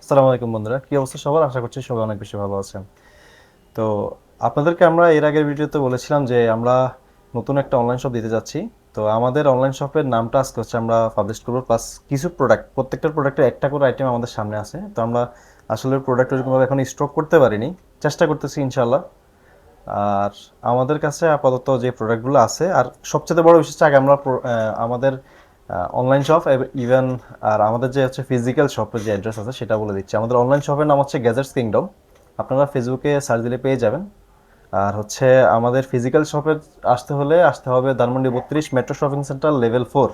আসসালামু আলাইকুম বন্ধুরা, কি অবস্থা সবার? আশা করছি সবাই অনেক বেশি ভালো আছেন। তো আপনাদেরকে আমরা এর আগের ভিডিওতে বলেছিলাম যে আমরা নতুন একটা অনলাইন শপ দিতে যাচ্ছি। তো আমাদের অনলাইন শপের নামটা আজকে হচ্ছে আমরা পাবলিশ করবো, প্লাস কিছু প্রোডাক্ট, প্রত্যেকটার প্রোডাক্টের একটা করে আইটেম আমাদের সামনে আছে। তো আমরা আসলে প্রোডাক্ট ওরকমভাবে এখন স্টক করতে পারিনি, চেষ্টা করতেছি ইনশাল্লাহ। আর আমাদের কাছে আপাতত যে প্রোডাক্টগুলো আছে, আর সবচেয়ে বড় বিষয় হচ্ছে আগে আমরা আমাদের অনলাইন শপ ইভেন আর আমাদের যে হচ্ছে ফিজিক্যাল শপের যে অ্যাড্রেস আছে সেটা বলে দিচ্ছি। আমাদের অনলাইন শপের নাম হচ্ছে গ্যাজেটস কিংডম। আপনারা ফেসবুকে সার্চ দিলে পেয়ে যাবেন। আর হচ্ছে আমাদের ফিজিক্যাল শপে আসতে হবে Dhanmondi 32 metro shopping centre level 4,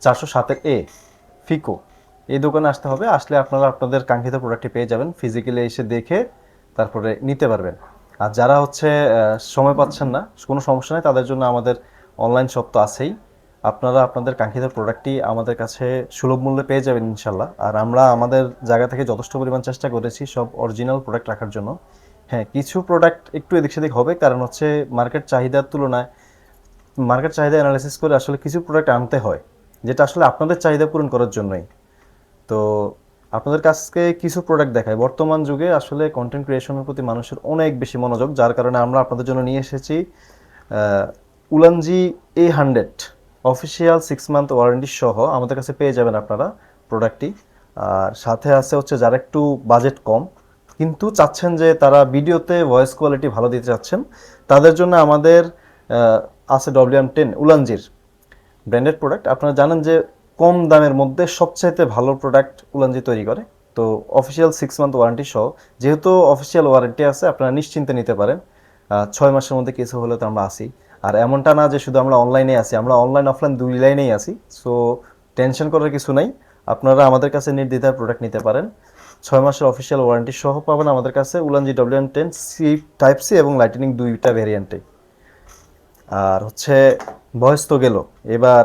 407 ফিকো। এই দোকানে আসতে হবে। আসলে আপনারা আপনাদের কাঙ্ক্ষিত প্রোডাক্টটি পেয়ে যাবেন, ফিজিক্যালি এসে দেখে তারপরে নিতে পারবেন। আর যারা হচ্ছে সময় পাচ্ছেন না, কোনো সমস্যা নেই, তাদের জন্য আমাদের অনলাইন শপ তো আছেই। আপনারা আপনাদের কাঙ্ক্ষিত প্রোডাক্টটি আমাদের কাছে সুলভ মূল্যে পেয়ে যাবেন ইনশাল্লাহ। আর আমরা আমাদের জায়গা থেকে যথেষ্ট পরিমাণ চেষ্টা করেছি সব অরিজিনাল প্রোডাক্ট রাখার জন্য। হ্যাঁ, কিছু প্রোডাক্ট একটু এদিক সেদিক হবে, কারণ হচ্ছে মার্কেট চাহিদার তুলনায় মার্কেট চাহিদা অ্যানালাইসিস করে আসলে কিছু প্রোডাক্ট আনতে হয়, যেটা আসলে আপনাদের চাহিদা পূরণ করার জন্যই। তো আপনাদের কাছকে কিছু প্রোডাক্ট দেখায়। বর্তমান যুগে আসলে কন্টেন্ট ক্রিয়েশনের প্রতি মানুষের অনেক বেশি মনোযোগ, যার কারণে আমরা আপনাদের জন্য নিয়ে এসেছি Ulanzi A100 official 6 month warranty সহ আমাদের কাছে পেয়ে যাবেন আপনারা প্রোডাক্টটি। আর সাথে আছে হচ্ছে যারা একটু বাজেট কম কিন্তু চাচ্ছেন যে তারা ভিডিওতে ভয়েস কোয়ালিটি ভালো দিতে চাচ্ছেন, তাদের জন্য আমাদের আছে WM10 উলানজির ব্র্যান্ডেড প্রোডাক্ট। আপনারা জানেন যে কম দামের মধ্যে সবচাইতে ভালো প্রোডাক্ট উলানজি তৈরি করে। তো অফিসিয়াল 6 মান্থ ওয়ারেন্টি সহ, যেহেতু অফিসিয়াল ওয়ারেন্টি আছে, আপনারা নিশ্চিন্তে নিতে পারেন। 6 মাসের মধ্যে কিছু হলে তো আমরা আসি। আর এমনটা না যে শুধু আমরা অনলাইনে আসি, আমরা অনলাইন অফলাইন দুই লাইনেই আসি। সো টেনশন করার কিছু নাই, আপনারা আমাদের কাছে নির্দ্বিধায় প্রোডাক্ট নিতে পারেন। 6 মাসের অফিসিয়াল ওয়ারেন্টি সহ পাবেন আমাদের কাছে উলানজি WM10 টাইপ সি এবং লাইটনিং দুইটা ভ্যারিয়েন্টে। আর হচ্ছে ভয়েস তো গেল, এবার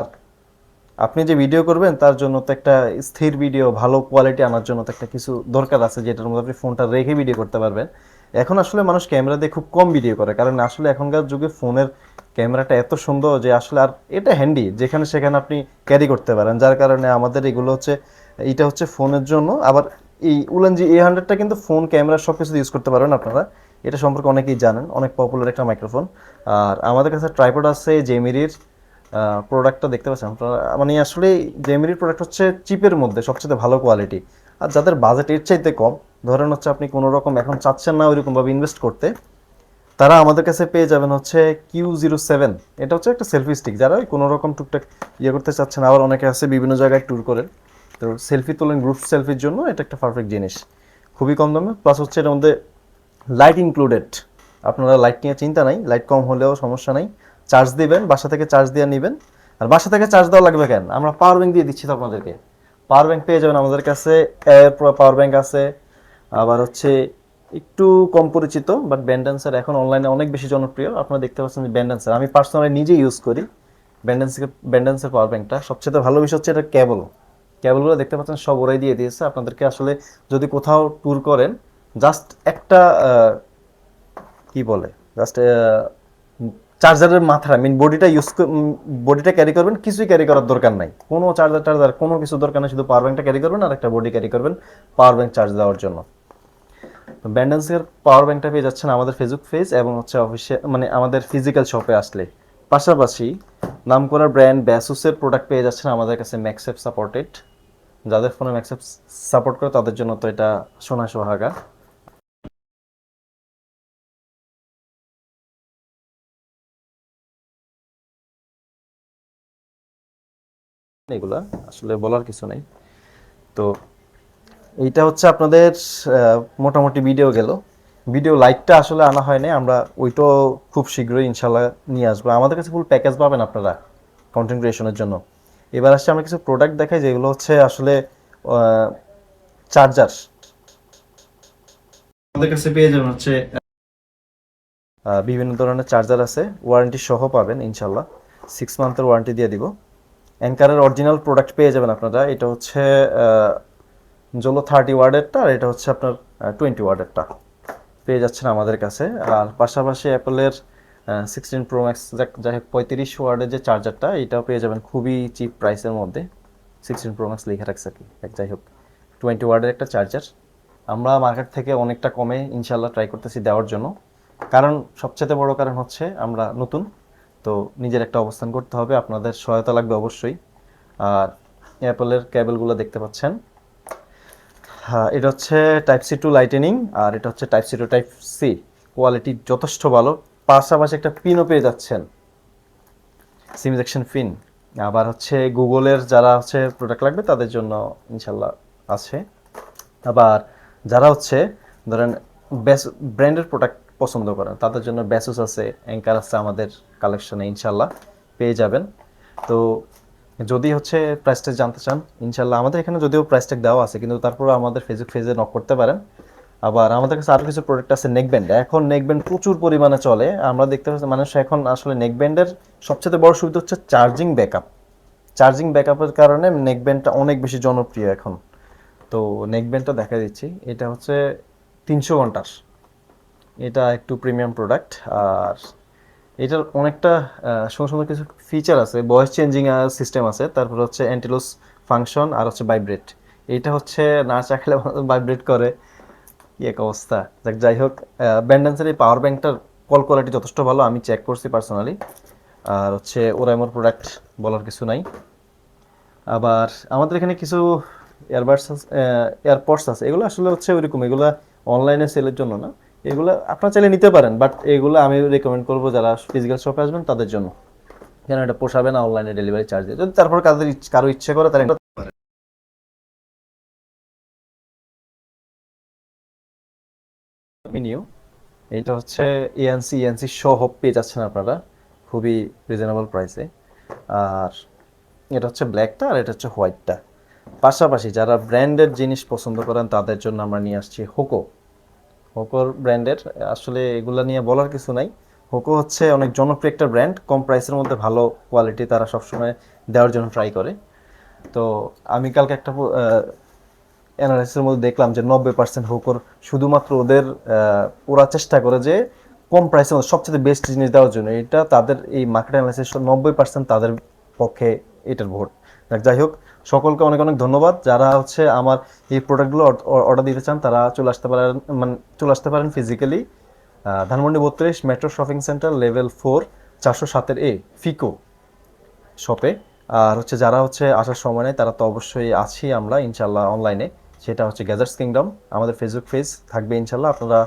আপনি যে ভিডিও করবেন তার জন্য তো একটা স্থির ভিডিও ভালো কোয়ালিটি আনার জন্য তো একটা কিছু দরকার আছে, যেটার মধ্যে আপনি ফোনটা রেখে ভিডিও করতে পারবেন। এখন আসলে মানুষ ক্যামেরা দিয়ে খুব কম ভিডিও করে, কারণ আসলে এখনকার যুগে ফোনের ক্যামেরাটা এত সুন্দর যে আসলে, আর এটা হ্যান্ডি, যেখানে সেখানে আপনি ক্যারি করতে পারেন, যার কারণে আমাদের এগুলো হচ্ছে, এইটা হচ্ছে ফোনের জন্য। আবার এই উলানজি A100টা কিন্তু ফোন ক্যামেরা সব কিছু ইউজ করতে পারবেন আপনারা। এটা সম্পর্কে অনেকেই জানেন, অনেক পপুলার একটা মাইক্রোফোন। আর আমাদের কাছে ট্রাইপড আছে জেমিরির। প্রোডাক্টটা দেখতে পাচ্ছেন আপনারা, মানে আসলে জেমিরির প্রোডাক্ট হচ্ছে চিপের মধ্যে সবচেয়ে ভালো কোয়ালিটি। আর যাদের বাজেট এর চাইতে কম, ধরেন হচ্ছে আপনি কোনো রকম এখন চাচ্ছেন না ওইরকমভাবে ইনভেস্ট করতে, তারা আমাদের কাছে পেয়ে যাবেন হচ্ছে Q07। এটা হচ্ছে একটা সেলফি স্টিক, যারা ওই কোনো রকম টুকটাক ইয়ে করতে চাচ্ছেন। আবার অনেকে আছে বিভিন্ন জায়গায় ট্যুর করেন, তো সেলফি তোলেন, গ্রুপ সেলফির জন্য এটা একটা পারফেক্ট জিনিস। খুবই কম দামে, প্লাস হচ্ছে এটার মধ্যে লাইট ইনক্লুডেড। আপনারা লাইট নিয়ে চিন্তা নাই, লাইট কম হলেও সমস্যা নাই। চার্জ দিবেন, বাসা থেকে চার্জ দিয়ে নেবেন। আর বাসা থেকে চার্জ দেওয়া লাগবে কেন, আমরা পাওয়ার ব্যাংক দিয়ে দিচ্ছি তো আপনাদেরকে। পাওয়ার ব্যাংক পেয়ে যাবেন আমাদের কাছে, এর পাওয়ার ব্যাংক আছে। আবার হচ্ছে একটু কম পরিচিত বাট ব্যান্ডেন্সের এখন অনলাইনে অনেক বেশি জনপ্রিয়। আপনারা দেখতে পাচ্ছেন যে ব্যান্ডেন্সের আমি পার্সোনালি নিজে ইউজ করি। ব্যান্ডেন্সের পাওয়ার ব্যাংকটা সবচেয়ে ভালো বিষয় হচ্ছে এটা কেবলগুলো দেখতে পাচ্ছেন সব ওরাই দিয়ে দিয়েছে আপনাদেরকে। আসলে যদি কোথাও ট্যুর করেন, জাস্ট একটা কি বলে, জাস্ট চার্জারের মাথাটা মিন বডিটা ক্যারি করবেন, কিছুই ক্যারি করার দরকার নাই, কোনো চার্জার কোনো কিছু দরকার নেই, শুধু পাওয়ার ব্যাংকটা ক্যারি করবেন আর একটা বডি ক্যারি করবেন পাওয়ার ব্যাংক চার্জ দেওয়ার জন্য। ব্যান্ডেন্সের পাওয়ার ব্যাংকটা পেয়ে যাচ্ছেন আমাদের ফেসবুক পেজ এবং হচ্ছে অফিসিয়াল, মানে আমাদের ফিজিক্যাল শপে আসলে। পাশাপাশি নামকরা ব্র্যান্ড ব্যাসুসের প্রোডাক্ট পেয়ে যাচ্ছেন আমাদের কাছে ম্যাক্সেপ সাপোর্টেড। যাদের ফোনে ম্যাক্সেপ সাপোর্ট করে তাদের জন্য তো এটা সোনা সোহাগা। এগুলা আসলে বলার কিছু নাই। তো এইটা হচ্ছে আপনাদের মোটামুটি ভিডিও গেল। ভিডিও লাইটটা আসলে আনা হয় নাই, আমরা ওইটাও খুব শীঘ্রই ইনশাল্লাহ নিয়ে আসবো। আমাদের কাছে ফুল প্যাকেজ পাবেন আপনারা কন্টেন্ট ক্রিয়েশনের জন্য। এবার আসছে আমরা কিছু প্রোডাক্ট দেখাই, যেগুলো হচ্ছে আসলে চার্জার। আমাদের কাছে পেয়ে যাবেন হচ্ছে বিভিন্ন ধরনের চার্জার আছে, ওয়ারেন্টি সহ পাবেন ইনশাল্লাহ। 6 মান্থের ওয়ারেন্টি দিয়ে দিব। অ্যাঙ্কারের অরিজিনাল প্রোডাক্ট পেয়ে যাবেন আপনারা। এটা হচ্ছে জোলো 30 ওয়ার্ডেরটা, আর এটা হচ্ছে আপনার 20 ওয়ার্ডেরটা পেয়ে যাচ্ছেন আমাদের কাছে। আর পাশাপাশি অ্যাপেলের 16 Pro Max, যাই হোক 35 ওয়ার্ডের যে চার্জারটা, এটাও পেয়ে যাবেন খুবই চিপ প্রাইসের মধ্যে। 16 Pro Max লেখা রাখছে আর কি, যাই হোক 20 ওয়ার্ডের একটা চার্জার। আমরা মার্কেট থেকে অনেকটা কমে ইনশাল্লাহ ট্রাই করতেছি দেওয়ার জন্য। কারণ সবচেয়ে বড় কারণ হচ্ছে আমরা নতুন, তো নিজের একটা অবস্থান করতে হবে, আপনাদের সহায়তা লাগবে অবশ্যই। আর অ্যাপলের কেবলগুলো দেখতে পাচ্ছেন, হ্যাঁ এটা হচ্ছে টাইপ সি টু লাইটেনিং, আর এটা হচ্ছে type C to type C. Quality যথেষ্ট ভালো, পাশাপাশি একটা পিনও পেয়ে যাচ্ছেন, সিম ইজেকশন পিন। আবার হচ্ছে গুগলের যারা হচ্ছে প্রোডাক্ট লাগবে তাদের জন্য ইনশাল্লাহ আছে। আবার যারা হচ্ছে ধরেন ব্র্যান্ডের প্রোডাক্ট পছন্দ করেন তাদের জন্য ব্যাসুস আছে, অ্যাঙ্কার আছে আমাদের কালেকশনে, ইনশাল্লাহ পেয়ে যাবেন। তো যদি হচ্ছে প্রাইস ট্যাগ জানতে চান, ইনশাল্লাহ আমাদের এখানে যদিও প্রাইস ট্যাগ দেওয়া আছে, কিন্তু তারপরে আমাদের ফেসবুক পেজে নক করতে পারেন। আবার আমাদের কাছে আরও কিছু প্রোডাক্ট আছে নেকব্যান্ড। এখন নেকব্যান্ড প্রচুর পরিমাণে চলে, আমরা দেখতে পাচ্ছি মানুষ এখন আসলে নেকব্যান্ডের সবচেয়ে বড় সুবিধা হচ্ছে চার্জিং ব্যাকআপ। চার্জিং ব্যাকআপের কারণে নেকব্যান্ডটা অনেক বেশি জনপ্রিয় এখন। তো নেকব্যান্ডটা দেখা দিচ্ছি, এটা হচ্ছে 300 ঘন্টার, এটা একটু প্রিমিয়াম প্রোডাক্ট। আর এটার অনেকটা সুন্দর সুন্দর কিছু ফিচার আছে, ভয়েস চেঞ্জিং সিস্টেম আছে, তারপর হচ্ছে অ্যান্টিলস ফাংশন, আর হচ্ছে ভাইব্রেট। এইটা হচ্ছে না চাইলে ভাইব্রেট করে, কি এক অবস্থা। যাই হোক, ব্যান্ডেন্সের এই পাওয়ার ব্যাংকটার কল কোয়ালিটি যথেষ্ট ভালো, আমি চেক করছি পার্সোনালি। আর হচ্ছে ওরাইমোর প্রোডাক্ট বলার কিছু নাই। আবার আমাদের এখানে কিছু এয়ারবাডস এয়ারপডস আছে, এগুলো আসলে হচ্ছে ওইরকম, এগুলো অনলাইনে সেলের জন্য না, এগুলো আপনারা চাইলে নিতে পারেন, বাট এগুলো আমি রেকমেন্ড করবো যারা ফিজিক্যাল শপে আসবেন তাদের জন্য, কেন এটা পোষাবে না অনলাইনে ডেলিভারি চার্জ দিয়ে। যদি তারপর কারো ইচ্ছে করে তারা নিও। এটা হচ্ছে এএনসি সহ পেয়ে যাচ্ছেন আপনারা খুবই রিজনেবল প্রাইসে। আর এটা হচ্ছে ব্ল্যাকটা, আর এটা হচ্ছে হোয়াইটটা। পাশাপাশি যারা ব্র্যান্ডেড জিনিস পছন্দ করেন তাদের জন্য আমরা নিয়ে আসছি হোকো। হোকোর ব্র্যান্ডের আসলে এগুলা নিয়ে বলার কিছু নাই। হোকো হচ্ছে অনেক জনপ্রিয় একটা ব্র্যান্ড, কম প্রাইসের মধ্যে ভালো কোয়ালিটি তারা সবসময় দেওয়ার জন্য ট্রাই করে। তো আমি কালকে একটা অ্যানালাইসিসের মধ্যে দেখলাম যে 90% হোকোর শুধুমাত্র ওরা চেষ্টা করে যে কম প্রাইসের মধ্যে সবচেয়ে বেস্ট জিনিস দেওয়ার জন্য। এটা তাদের এই মার্কেট অ্যানালাইসিস 90% তাদের পক্ষে এটার ভোট। যাই হোক, সকলকে অনেক অনেক ধন্যবাদ। যারা হচ্ছে আমার এই প্রোডাক্টগুলো অর্ডার দিতে চান তারা চলে আসতে পারেন physically Dhanmondi 32 metro shopping centre level 4 407 ফিকো শপে। আর হচ্ছে যারা হচ্ছে আসার সময় নেই তারা তো অবশ্যই আছি আমরা ইনশাল্লাহ অনলাইনে, সেটা হচ্ছে গ্যাজার্স কিংডম, আমাদের ফেসবুক পেজ থাকবে ইনশাল্লাহ। আপনারা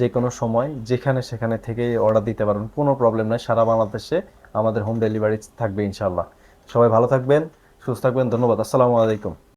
যে কোনো সময় যেখানে সেখানে থেকে অর্ডার দিতে পারেন, কোনো প্রবলেম নাই। সারা বাংলাদেশে আমাদের হোম ডেলিভারি থাকবে ইনশাল্লাহ। সবাই ভালো থাকবেন, সুস্থ থাকবেন, ধন্যবাদ, আসসালামু আলাইকুম।